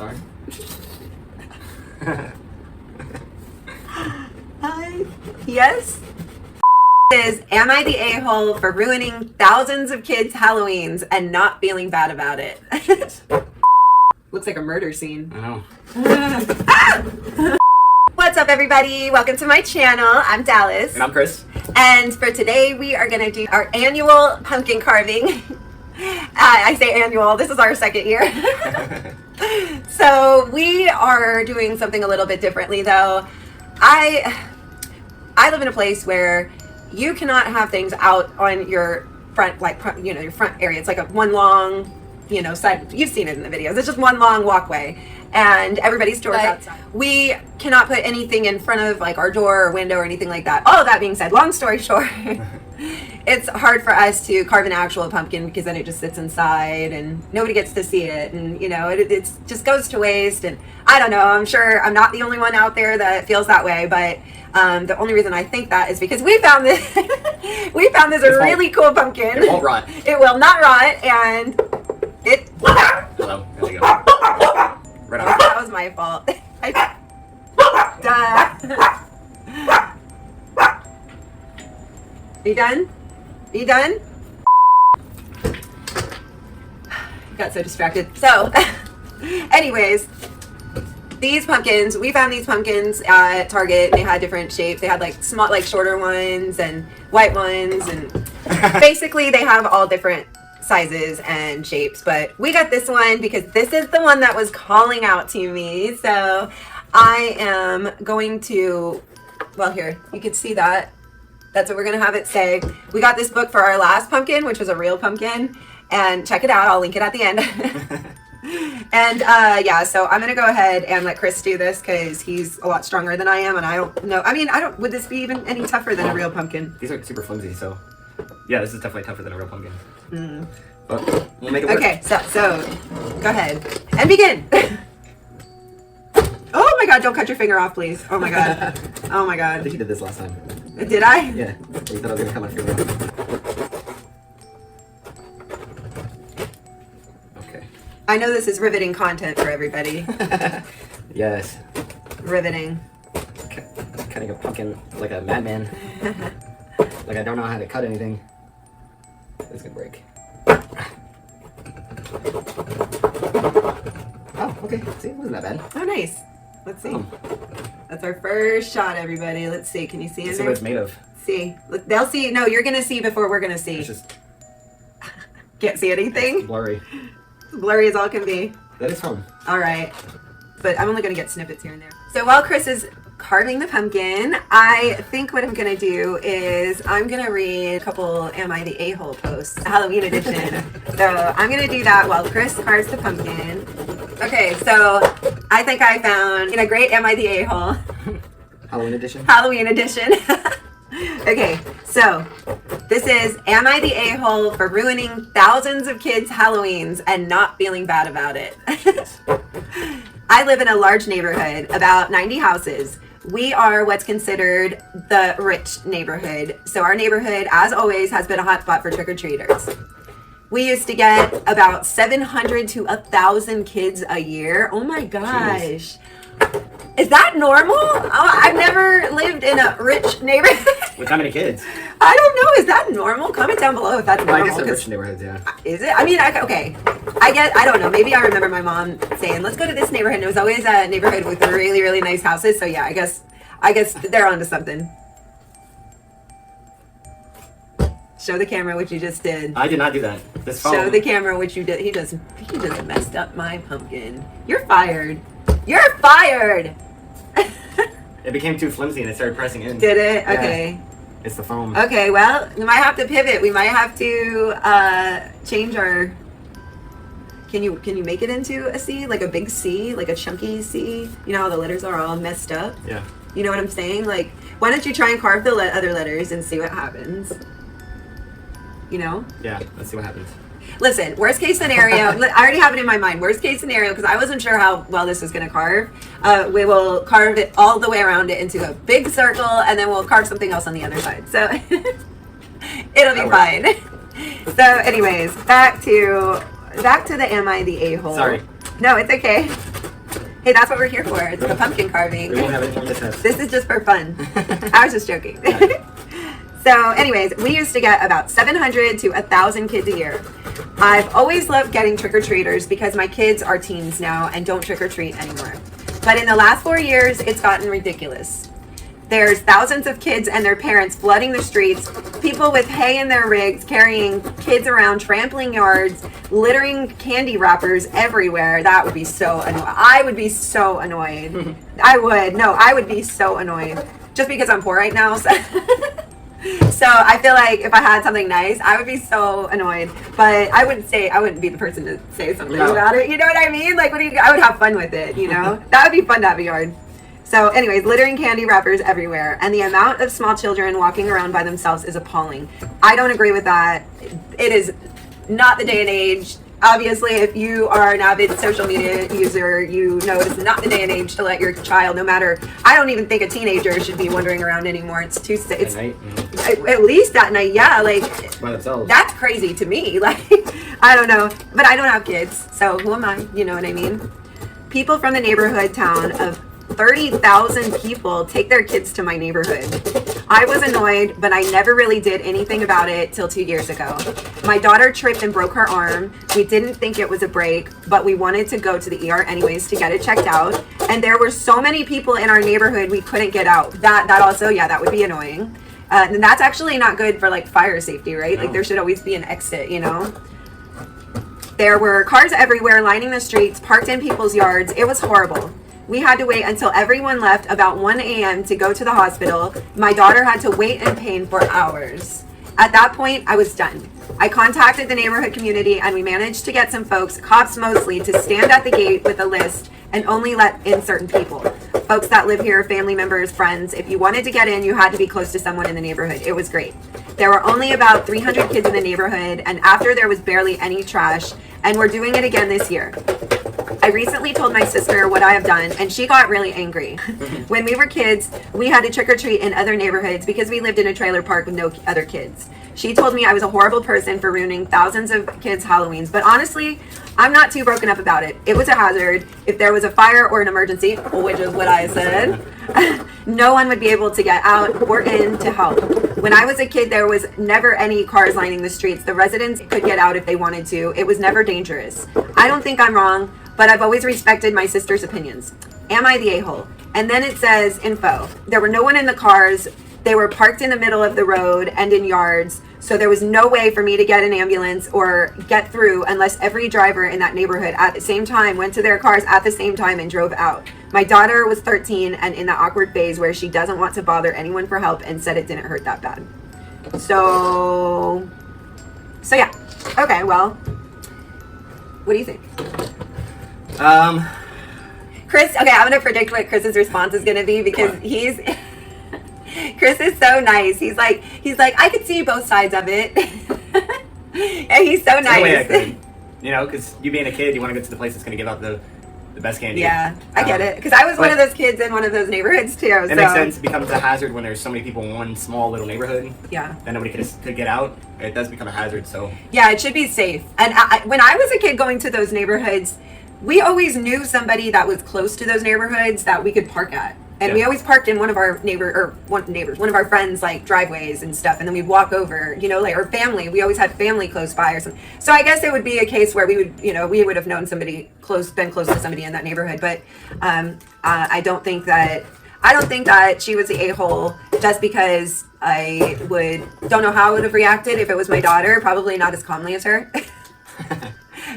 sorry. Hi. Yes? Am I the a-hole for ruining thousands of kids' Halloweens and not feeling bad about it? Looks like a murder scene. I know. What's up, everybody? Welcome to my channel. I'm Dallas. And I'm Chris. And for today, we are going to do our annual pumpkin carving. I say annual. This is our second year. So we are doing something a little bit differently, though. I live in a place where you cannot have things out on your front, your front area. It's like one long, side. You've seen it in the videos. It's just one long walkway, and everybody's doors outside. We cannot put anything in front of our door or window or anything like that. All of that being said, long story short, it's hard for us to carve an actual pumpkin because then it just sits inside and nobody gets to see it, and it just goes to waste. And I don't know. I'm sure I'm not the only one out there that feels that way, but. The only reason I think that is because we found this really cool pumpkin. It won't rot. It will not rot, and it. Hello. There you go. Right on. That was my fault. Are you done? Are you done? Got so distracted. So, anyways. These pumpkins, we found these pumpkins at Target. They had different shapes. They had small, shorter ones and white ones, and basically they have all different sizes and shapes. But we got this one because this is the one that was calling out to me. So I am going to, well, here, you can see that. That's what we're going to have it say. We got this book for our last pumpkin, which was a real pumpkin. And check it out. I'll link it at the end. And yeah, so I'm gonna go ahead and let Chris do this because he's a lot stronger than I am, and I don't know. I mean, would this be even any tougher than a real pumpkin? These are super flimsy, so yeah, this is definitely tougher than a real pumpkin. But we'll make it work. Okay, so go ahead and begin. Oh my God! Don't cut your finger off, please. Oh my God! Oh my God! I think you did this last time. Did I? Yeah. You thought I was gonna cut my finger off. I know this is riveting content for everybody. Yes. Riveting. Cutting a pumpkin like a madman. Like I don't know how to cut anything. It's gonna break. Oh, okay. See, it wasn't that bad. Oh, nice. Let's see. That's our first shot, everybody. Let's see. Can you see in there? See what it's made of. See. Look, they'll see. No, you're gonna see before we're gonna see. It's just can't see anything. It's blurry. Blurry as all can be. That is fun. All right, but I'm only gonna get snippets here and there. So while Chris is carving the pumpkin, I think what I'm gonna do is I'm gonna read a couple Am I the A-hole posts, Halloween edition. So I'm gonna do that while Chris carves the pumpkin. Okay, so I think I found a great Am I the A-hole? Halloween edition? Halloween edition. Okay, so this is, am I the a-hole for ruining thousands of kids' Halloweens and not feeling bad about it? I live in a large neighborhood, about 90 houses. We are what's considered the rich neighborhood. So our neighborhood, as always, has been a hotspot for trick-or-treaters. We used to get about 700 to 1,000 kids a year. Oh my gosh. Jeez. Is that normal? Oh, I've never lived in a rich neighborhood. With how many kids? I don't know. Is that normal? Comment down below if that's normal. I guess in rich neighborhoods, yeah. Is it? I mean, okay. I don't know. Maybe I remember my mom saying, let's go to this neighborhood. And it was always a neighborhood with really, really nice houses. So yeah, I guess they're onto something. Show the camera what you just did. I did not do that. This phone. Show the camera what you did. He just messed up my pumpkin. You're fired. You're fired. It became too flimsy and it started pressing in. Did it? Yeah. Okay. It's the foam. Okay, well, we might have to pivot. We might have to change our... Can you make it into a C? Like a big C? Like a chunky C? You know how the letters are all messed up? Yeah. You know what I'm saying? Like, why don't you try and carve the other letters and see what happens? You know? Yeah, let's see what happens. Listen, worst case scenario, I already have it in my mind. Worst case scenario, because I wasn't sure how well this was going to carve. We will carve it all the way around it into a big circle, and then we'll carve something else on the other side. So it'll be fine. So anyways, back to the Am I the A-hole? Sorry. No, it's okay. Hey, that's what we're here for. It's the pumpkin carving. We won't have any more mishaps. This is just for fun. I was just joking. So anyways, we used to get about 700 to 1,000 kids a year. I've always loved getting trick-or-treaters because my kids are teens now and don't trick-or-treat anymore. But in the last 4 years, it's gotten ridiculous. There's thousands of kids and their parents flooding the streets, people with hay in their rigs, carrying kids around, trampling yards, littering candy wrappers everywhere. That would be so annoying. I would be so annoyed. I would be so annoyed. Just because I'm poor right now. So, so I feel like if I had something nice, I would be so annoyed. But I wouldn't be the person to say something about it. You know what I mean? Like, I would have fun with it, you know? That would be fun to have a yard. So anyways, littering candy wrappers everywhere. And the amount of small children walking around by themselves is appalling. I don't agree with that. It is not the day and age. Obviously, if you are an avid social media user, you know it's not the day and age to let your child, no matter, I don't even think a teenager should be wandering around anymore. It's too, it's, at least at night, yeah, like, by themselves. That's crazy to me. Like, I don't know, but I don't have kids, so who am I? You know what I mean? People from the neighborhood town of 30,000 people take their kids to my neighborhood. I was annoyed, but I never really did anything about it till 2 years ago. My daughter tripped and broke her arm. We didn't think it was a break, but we wanted to go to the ER anyways to get it checked out. And there were so many people in our neighborhood we couldn't get out. That also, yeah, that would be annoying. And that's actually not good for like fire safety, right? No. Like there should always be an exit, you know? There were cars everywhere lining the streets, parked in people's yards. It was horrible. We had to wait until everyone left about 1 a.m. to go to the hospital. My daughter had to wait in pain for hours. At that point, I was done. I contacted the neighborhood community and we managed to get some folks, cops mostly, to stand at the gate with a list and only let in certain people. Folks that live here, family members, friends. If you wanted to get in, you had to be close to someone in the neighborhood. It was great. There were only about 300 kids in the neighborhood, and after there was barely any trash, and we're doing it again this year. I recently told my sister what I have done, and she got really angry. When we were kids, we had to trick-or-treat in other neighborhoods because we lived in a trailer park with no other kids. She told me I was a horrible person for ruining thousands of kids' Halloweens, but honestly, I'm not too broken up about it. It was a hazard. If there was a fire or an emergency, which is what I said, no one would be able to get out or in to help. When I was a kid, there was never any cars lining the streets. The residents could get out if they wanted to. It was never dangerous. I don't think I'm wrong, but I've always respected my sister's opinions. Am I the a-hole? And then it says info. There were no one in the cars. They were parked in the middle of the road and in yards, so there was no way for me to get an ambulance or get through unless every driver in that neighborhood at the same time went to their cars at the same time and drove out. My daughter was 13 and in the awkward phase where she doesn't want to bother anyone for help and said it didn't hurt that bad. So yeah. Okay, well, what do you think? Chris, okay, I'm gonna predict what Chris's response is gonna be because Chris is so nice. He's like, I could see both sides of it. And he's so nice. way I could, you know, because you being a kid, you want to get to the place that's going to give out the best candy. Yeah, I get it. Because I was one of those kids in one of those neighborhoods too. It makes sense. It becomes a hazard when there's so many people in one small little neighborhood. Yeah. That nobody could get out. It does become a hazard. So. Yeah, it should be safe. And when I was a kid going to those neighborhoods, we always knew somebody that was close to those neighborhoods that we could park at. And we always parked in one of our one of our friends' like driveways and stuff, and then we'd walk over, you know, like our family. We always had family close by or something. So I guess it would be a case where we would have known somebody been close to somebody in that neighborhood. But I don't think that she was the a-hole just because I don't know how I would have reacted if it was my daughter. Probably not as calmly as her.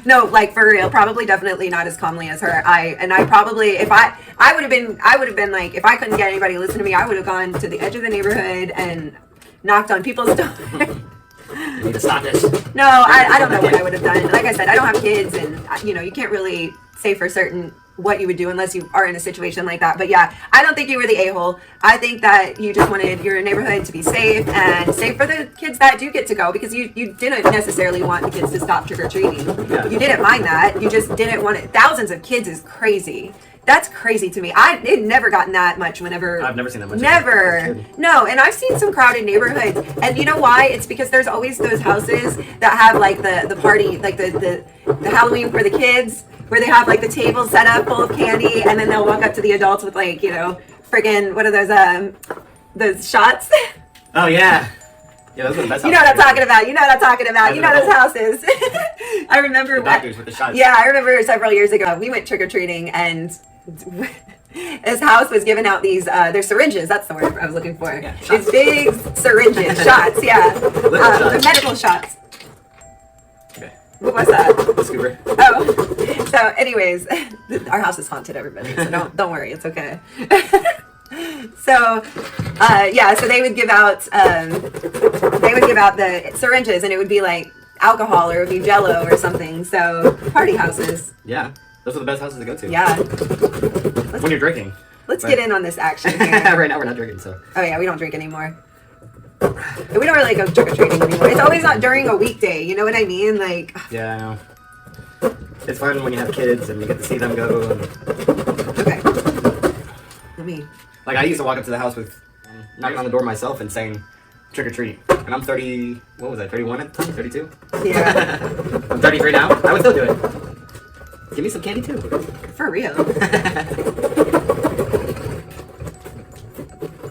No, like for real, probably definitely not as calmly as her. I probably, if I would have been like, if I couldn't get anybody to listen to me, I would have gone to the edge of the neighborhood and knocked on people's doors. You need to stop this. No, I don't know what I would have done. Like I said, I don't have kids, and you can't really say for certain what you would do unless you are in a situation like that. But yeah, I don't think you were the a-hole. I think that you just wanted your neighborhood to be safe and safe for the kids that do get to go, because you didn't necessarily want the kids to stop trick-or-treating. Yeah. You didn't mind that. You just didn't want it. Thousands of kids is crazy. That's crazy to me. It never gotten that much whenever. I've never seen that much. Never. No, and I've seen some crowded neighborhoods. And you know why? It's because there's always those houses that have like the party, like the Halloween for the kids. where they have like the table set up full of candy, and then they'll walk up to the adults with like, you know, friggin' what are those shots? Oh yeah. Yeah, those are the best. You know what I'm talking about. You know what I'm talking about. You know those houses. I remember. The doctors with the shots. Yeah, I remember several years ago we went trick or treating, and this house was giving out these. They're syringes. That's the word I was looking for. Yeah, these big syringes, shots. Yeah, shots. medical shots. Okay. What was that? The scooper. Oh, so anyways, our house is haunted, everybody. So don't worry, it's okay. So, yeah, so they would give out the syringes, and it would be like alcohol, or it would be Jello or something. So party houses. Yeah, those are the best houses to go to. Yeah. When you're drinking. Let's get in on this action here. Right now we're not drinking, so. Oh yeah, we don't drink anymore. We don't really go trick or treating anymore. It's always not during a weekday. You know what I mean? Like. Yeah, I know. It's fun when you have kids and you get to see them go. Okay. Let me. Like, I used to walk up to the house with knocking on the door myself and saying, trick or treat. And I'm 30, what was I, 31 at the time? 32? Yeah. I'm 33 now. I would still do it. Give me some candy too. For real.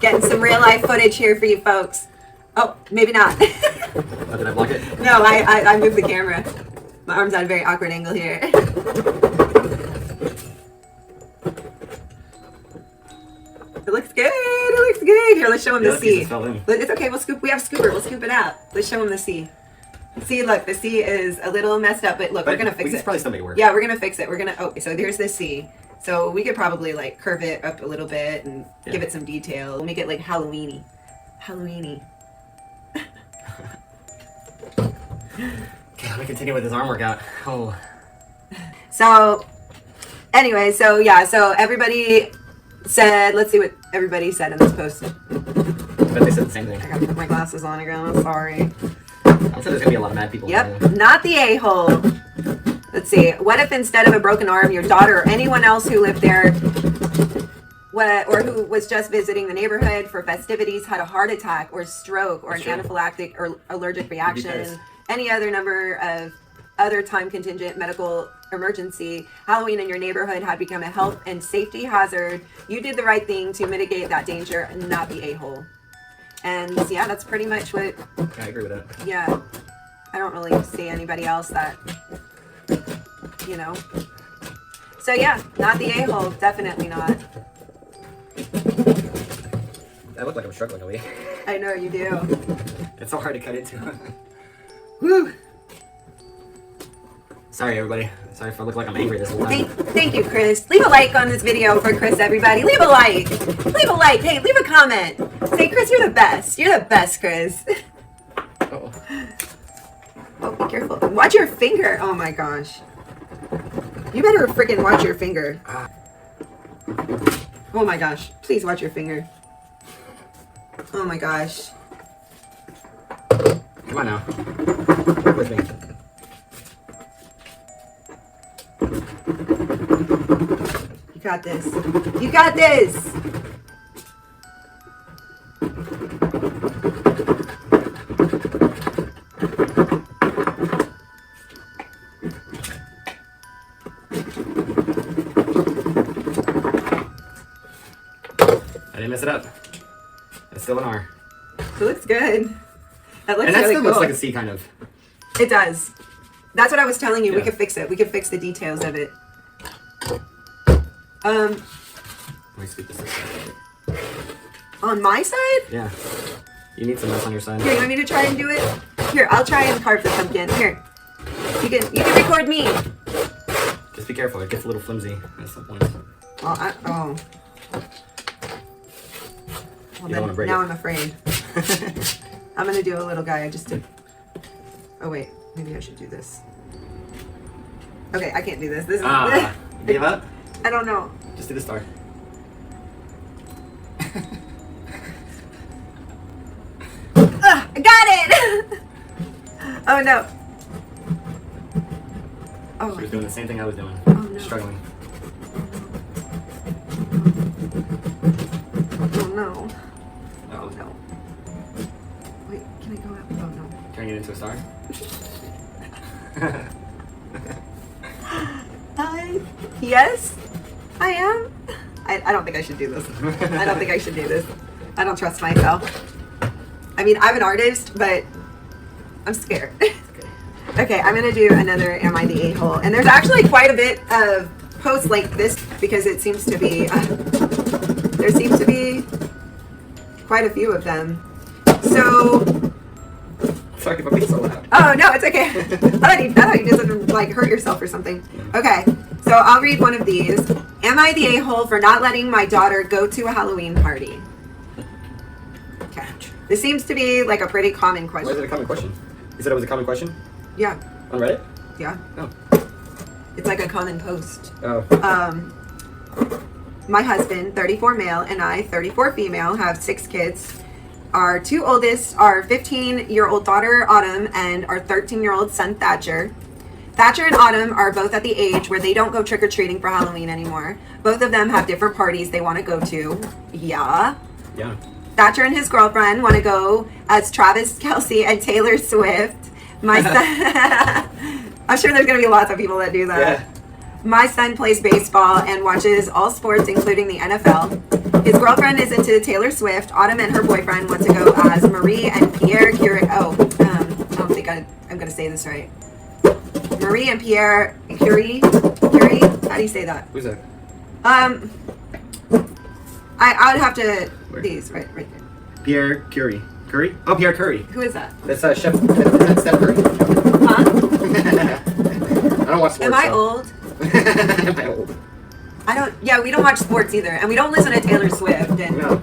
Getting some real life footage here for you folks. Oh, maybe not. Oh, did I block it? No, I moved the camera. My arm's at a very awkward angle here. It looks good. It looks good. Here, let's show him the sea. It's okay. We'll scoop. We have a scooper. We'll scoop it out. Let's show him the sea. See, look, the sea is a little messed up, but look, we're gonna fix it. We can probably still make it work. Yeah, we're gonna fix it. We're gonna. Oh, so there's the sea. So we could probably like curve it up a little bit and give it some detail. We'll make it like Halloweeny. Halloweeny. Okay, let me continue with this arm workout. Oh. So, anyway, so yeah, so everybody said, let's see what everybody said in this post. But they said the same thing. I gotta put my glasses on again, I'm sorry. I'm sure there's gonna be a lot of mad people. Yep, not the a-hole. Let's see, what if instead of a broken arm, your daughter or anyone else who lived there or who was just visiting the neighborhood for festivities had a heart attack or stroke or an anaphylactic or allergic reaction, any other number of other time contingent medical emergency, Halloween in your neighborhood had become a health and safety hazard. You did the right thing to mitigate that danger, not the a-hole. And yeah, that's pretty much what. Yeah, I agree with that. Yeah, I don't really see anybody else that, you know. So yeah, not the a-hole, definitely not. I look like I'm struggling, Ali. I know you do. It's so hard to cut into. Woo! Sorry, everybody. Sorry if I look like I'm angry this whole time. Thank you, Chris. Leave a like on this video for Chris, everybody. Leave a like. Leave a like. Hey, leave a comment. Say, Chris, you're the best. You're the best, Chris. Uh-oh. Oh, be careful. Watch your finger. Oh, my gosh. You better freaking watch your finger. Oh, my gosh. Please watch your finger. Oh, my gosh. Come on now. Work with me. You got this. You got this. I didn't mess it up. It's still an R. It looks good. That looks And that really still cool. looks like a C, kind of. It does. That's what I was telling you. Yeah. We could fix it. We could fix the details of it. Let me scoop this side. On my side? Yeah. You need some mess on your side. Here, you want me to try and do it? Here, I'll try and carve the pumpkin. Here. You can record me. Just be careful. It gets a little flimsy at some point. Oh. Well, You don't want to break now it. I'm afraid. I'm gonna do a little guy just to. Oh wait, maybe I should do this. Okay, I can't do this. This is. Give up? I don't know. Just do the star. I got it! Oh no. Oh. She was doing the same thing I was doing. Oh no. Struggling. Oh no. Uh-oh. No. Wait, can I go out? Oh no. Turning it into a star? I Yes, I am. I don't think I should do this. I don't think I should do this. I don't trust myself. I mean, I'm an artist, but I'm scared. Okay, I'm gonna do another Am I the A-hole? And there's actually quite a bit of posts like this because it seems to be, there seems to be quite a few of them. So, Sorry if I'm being so loud. oh no, it's okay. I thought you just like hurt yourself or something. Okay, so I'll read one of these. Am I the a-hole for not letting my daughter go to a Halloween party? Okay, this seems to be like a pretty common Why is question. it a common question? You said it was a common question Yeah, on Reddit? yeah. Oh. It's like a common post. Oh. My husband, 34 male, and I, 34 female, have 6 kids. Our 2 oldest are 15-year-old daughter, Autumn, and our 13-year-old son, Thatcher. Thatcher and Autumn are both at the age where they don't go trick-or-treating for Halloween anymore. Both of them have different parties they want to go to. Yeah. Yeah. Thatcher and his girlfriend want to go as Travis Kelce and Taylor Swift. My son... I'm sure there's going to be lots of people that do that. Yeah. My son plays baseball and watches all sports, including the NFL. His girlfriend is into Taylor Swift. Autumn and her boyfriend want to go as Marie and Pierre Curie. I don't think I'm going to say this right. Marie and Pierre Curie. Curie? How do you say that? Who's that? I would have to... Where? These, right there. Pierre Curie. Curry? Oh, Pierre Curry. Who is that? That's Chef. That's Steph Curry. Huh? I don't watch sports. Am I so. old? Am I old? I don't... Yeah, we don't watch sports either. And we don't listen to Taylor Swift. And No.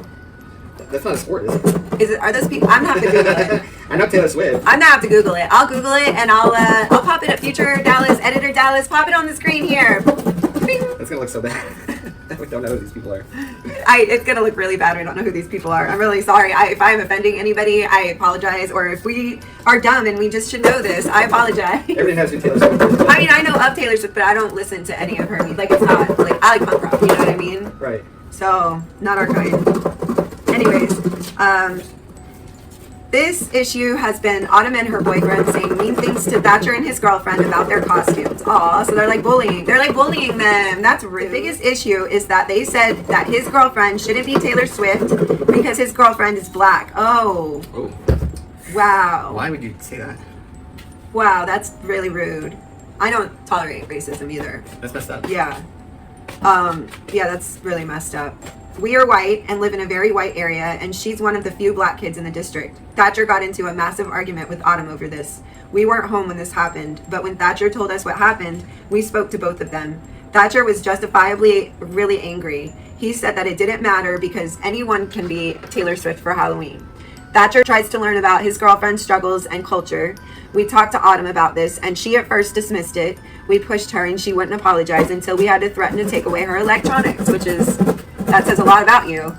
That's not a sport, is it? Is it? Are those people? I'm gonna have to Google it. I know Taylor Swift. I'm gonna have to Google it. I'll Google it and I'll pop it at Future Dallas, Editor Dallas. Pop it on the screen here. Bing. That's gonna look so bad. We don't know who these people are. It's gonna look really bad. We don't know who these people are. I'm really sorry. If I'm offending anybody, I apologize. Or if we are dumb and we just should know this, I apologize. Everything has to be Taylor Swift. I mean, I know of Taylor Swift, but I don't listen to any of her music. Like, it's not like I like punk rock. You know what I mean? Right. So, not our kind. Anyways, this issue has been Autumn and her boyfriend saying mean things to Thatcher and his girlfriend about their costumes. Aw, so they're like bullying. They're like bullying them. That's rude. The biggest issue is that they said that his girlfriend shouldn't be Taylor Swift because his girlfriend is black. Oh. Oh. Wow. Why would you say that? Wow, that's really rude. I don't tolerate racism either. That's messed up. Yeah. Yeah, that's really messed up. We are white and live in a very white area, and she's one of the few black kids in the district. Thatcher got into a massive argument with Autumn over this. We weren't home when this happened, but when Thatcher told us what happened, we spoke to both of them. Thatcher was justifiably really angry. He said that it didn't matter because anyone can be Taylor Swift for Halloween. Thatcher tries to learn about his girlfriend's struggles and culture. We talked to Autumn about this, and she at first dismissed it. We pushed her, and she wouldn't apologize until we had to threaten to take away her electronics, which is... that says a lot about you.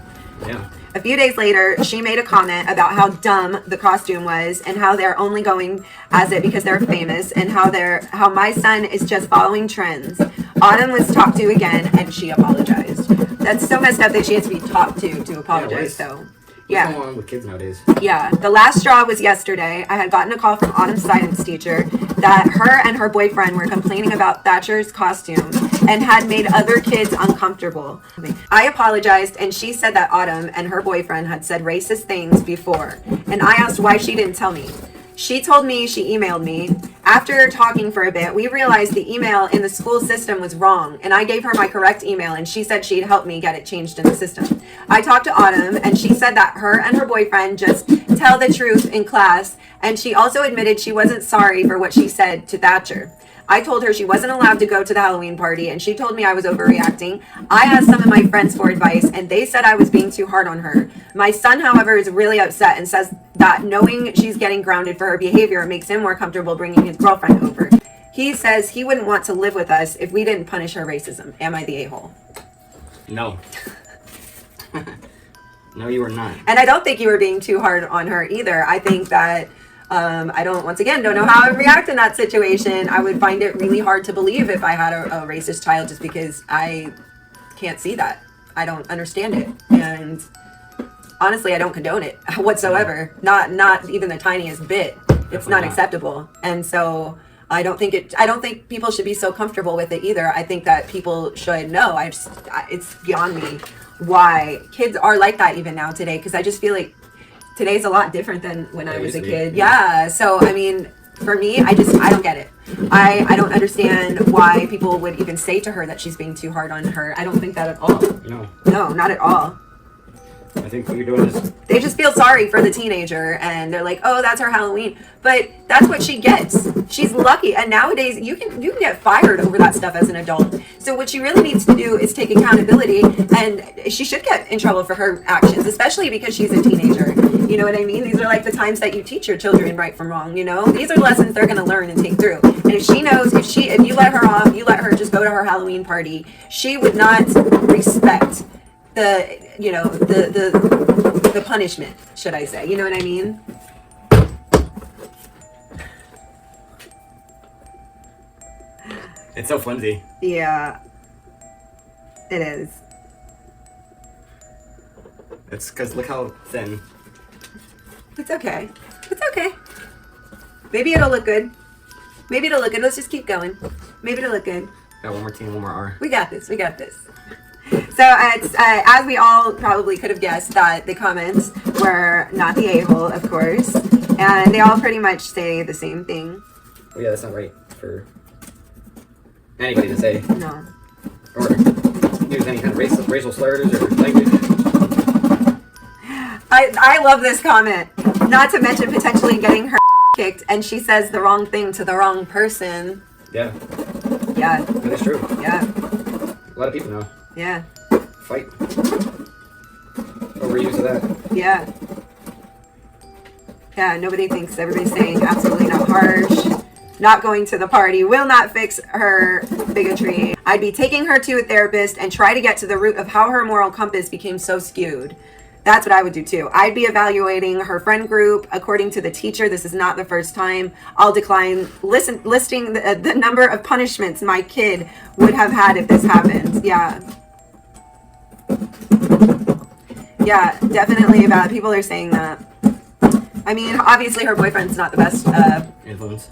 Yeah. A few days later, she made a comment about how dumb the costume was and how they're only going as it because they're famous and how my son is just following trends. Autumn was talked to again and she apologized. That's so messed up that she has to be talked to apologize. What's going on with kids nowadays? Yeah, the last straw was yesterday. I had gotten a call from Autumn's science teacher that her and her boyfriend were complaining about Thatcher's costume and had made other kids uncomfortable. I apologized, and she said that Autumn and her boyfriend had said racist things before, and I asked why she didn't tell me. She told me she emailed me. After talking for a bit, we realized the email in the school system was wrong, and I gave her my correct email, and she said she'd help me get it changed in the system. I talked to Autumn, and she said that her and her boyfriend just tell the truth in class, and she also admitted she wasn't sorry for what she said to Thatcher. I told her she wasn't allowed to go to the Halloween party, and she told me I was overreacting. I asked some of my friends for advice, and they said I was being too hard on her. My son, however, is really upset and says that knowing she's getting grounded for her behavior makes him more comfortable bringing his girlfriend over. He says he wouldn't want to live with us if we didn't punish her racism. Am I the a-hole? No. No, you are not. And I don't think you were being too hard on her either. I think that I don't know how I would react in that situation. I would find it really hard to believe if I had a racist child just because I can't see that. I don't understand it. And honestly, I don't condone it whatsoever. Not even the tiniest bit. It's not acceptable. And so I don't think people should be so comfortable with it either. I think that people should know. It's beyond me why kids are like that even now today, because I just feel like today's a lot different than when I was a kid. Yeah. So I mean, for me, I don't get it. I don't understand why people would even say to her that she's being too hard on her. I don't think that at all. No, not at all. I think what you're doing is... They just feel sorry for the teenager, and they're like, oh, that's her Halloween. But that's what she gets. She's lucky. And nowadays, you can get fired over that stuff as an adult. So what she really needs to do is take accountability, and she should get in trouble for her actions, especially because she's a teenager. You know what I mean? These are like the times that you teach your children right from wrong, you know? These are lessons they're going to learn and take through. And if she knows, if you let her off, you let her just go to her Halloween party, she would not respect the punishment, should I say. You know what I mean? It's so flimsy. Yeah. It is. It's because look how thin. It's okay. It's okay. Maybe it'll look good. Maybe it'll look good. Let's just keep going. Maybe it'll look good. Got one more T and one more R. We got this. We got this. So as we all probably could have guessed, that the comments were not the a-hole, of course, and they all pretty much say the same thing. Well, yeah, that's not right for anybody to say. No. Or use any kind of racial slurs or language. I love this comment. Not to mention potentially getting her kicked, and she says the wrong thing to the wrong person. Yeah. Yeah. That is true. Yeah. A lot of people know. Yeah. Fight. Overuse of that. Yeah. Yeah, nobody thinks, everybody's saying absolutely not harsh. Not going to the party will not fix her bigotry. I'd be taking her to a therapist and try to get to the root of how her moral compass became so skewed. That's what I would do too. I'd be evaluating her friend group according to the teacher. This is not the first time. I'll decline listing the number of punishments my kid would have had if this happened. Yeah. Yeah, definitely about people are saying that. I mean, obviously her boyfriend's not the best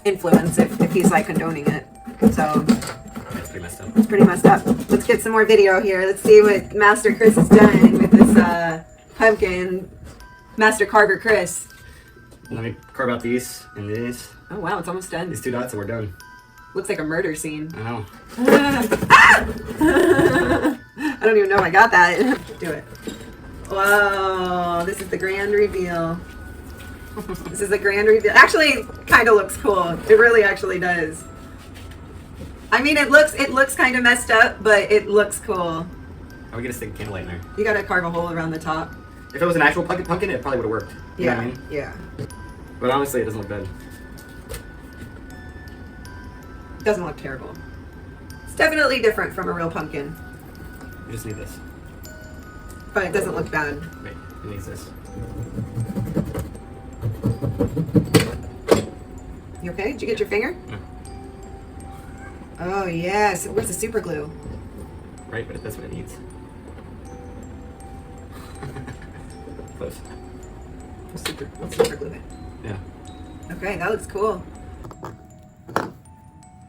influence if he's like condoning it. So it's pretty messed up. It's pretty messed up. Let's get some more video here. Let's see what Master Chris has done with this pumpkin. Master Carver Chris. Let me carve out these and these. Oh wow, it's almost done. These 2 dots and we're done. Looks like a murder scene. I know. I don't even know if I got that. Do it. Whoa, this is the grand reveal. This is the grand reveal. Actually, kind of looks cool. It really actually does. I mean, it looks kind of messed up, but it looks cool. How are we gonna stick a candlelight in there? You gotta carve a hole around the top. If it was an actual pumpkin, it probably would have worked. You know what I mean? Yeah. But honestly, it doesn't look bad. It doesn't look terrible. It's definitely different from a real pumpkin. You just need this. But it doesn't look bad. Wait, it needs this. You okay? Did you get your finger? No. Oh yes. Where's the super glue? Right, but that's what it needs. Close. Let's super glue it. Yeah. Okay, that looks cool.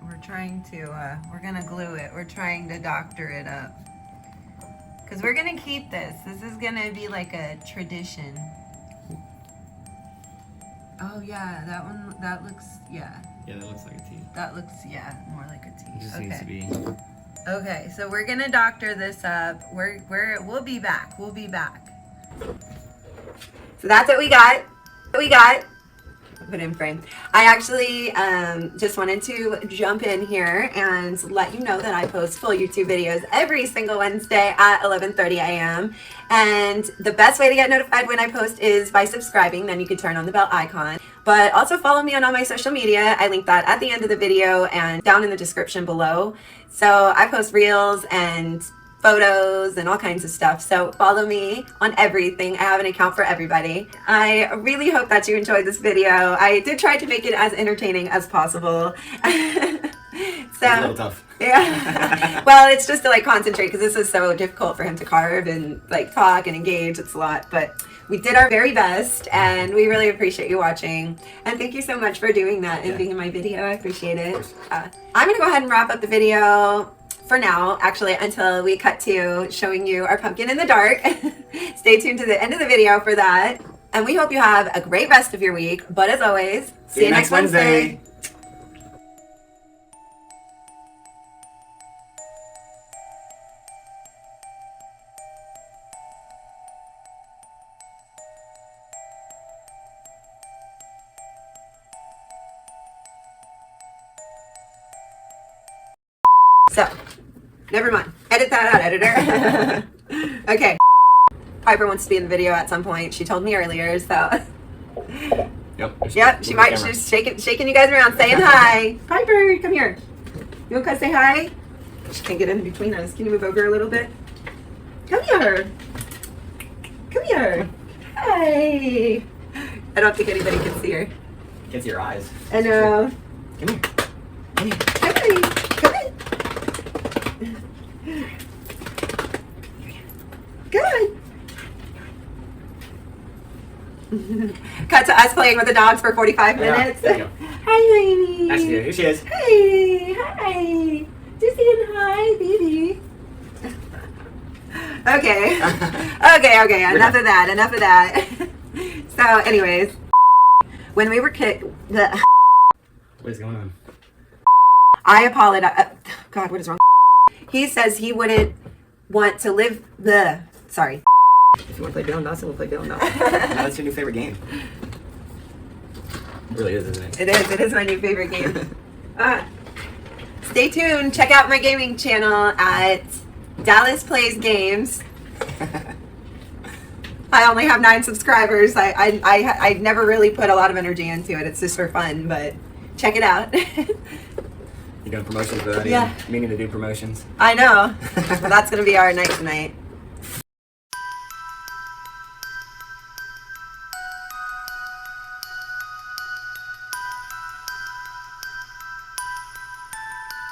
We're trying to, we're gonna glue it. We're trying to doctor it up. Because we're gonna keep this. This is gonna be like a tradition. Oh yeah, that one, that looks, yeah. Yeah, that looks like a T. That looks, yeah, more like a T. It just okay. needs to be. Okay, so we're gonna doctor this up. We'll be back. We'll be back. So that's what we got. Put in frame. I actually just wanted to jump in here and let you know that I post full YouTube videos every single Wednesday at 11:30 a.m. And the best way to get notified when I post is by subscribing. Then you can turn on the bell icon. But also follow me on all my social media. I link that at the end of the video and down in the description below. So I post reels and photos and all kinds of stuff. So follow me on everything. I have an account for everybody. I really hope that you enjoyed this video. I did try to make it as entertaining as possible. So, It's a little tough. yeah. Well, it's just to like concentrate because this is so difficult for him to carve and like talk and engage. It's a lot, but we did our very best, and we really appreciate you watching. And thank you so much for doing that and being in my video. I appreciate it. I'm gonna go ahead and wrap up the video for now, actually, until we cut to showing you our pumpkin in the dark. Stay tuned to the end of the video for that. And we hope you have a great rest of your week. But as always, see you next Wednesday. So, never mind. Edit that out, editor. Okay. Piper wants to be in the video at some point. She told me earlier, so. Yep, she might. She's shaking you guys around, saying hi. Piper, come here. You want to say hi? She can't get in between us. Can you move over a little bit? Come here. Come here. Hi. I don't think anybody can see her. Can't see your eyes. I know. Come here. Come here. Hi. Come in. Good. Cut to us playing with the dogs for 45 minutes. There you go. Hi, Lainey. Actually, here she is. Hi. Hi. Just saying hi, baby. Okay. Okay. Enough of that. So, anyways, when we were kicked, What is going on? I apologize. God, what is wrong? He says he wouldn't want to live Sorry. If you want to play Bill and Dawson, we'll play Bill and Dawson. That's your new favorite game. It really is, isn't it? It is my new favorite game. Stay tuned. Check out my gaming channel at Dallas Plays Games. I only have 9 subscribers. I never really put a lot of energy into it. It's just for fun, but check it out. You're doing promotions without even meaning to do promotions. I know. Well, that's going to be our night tonight.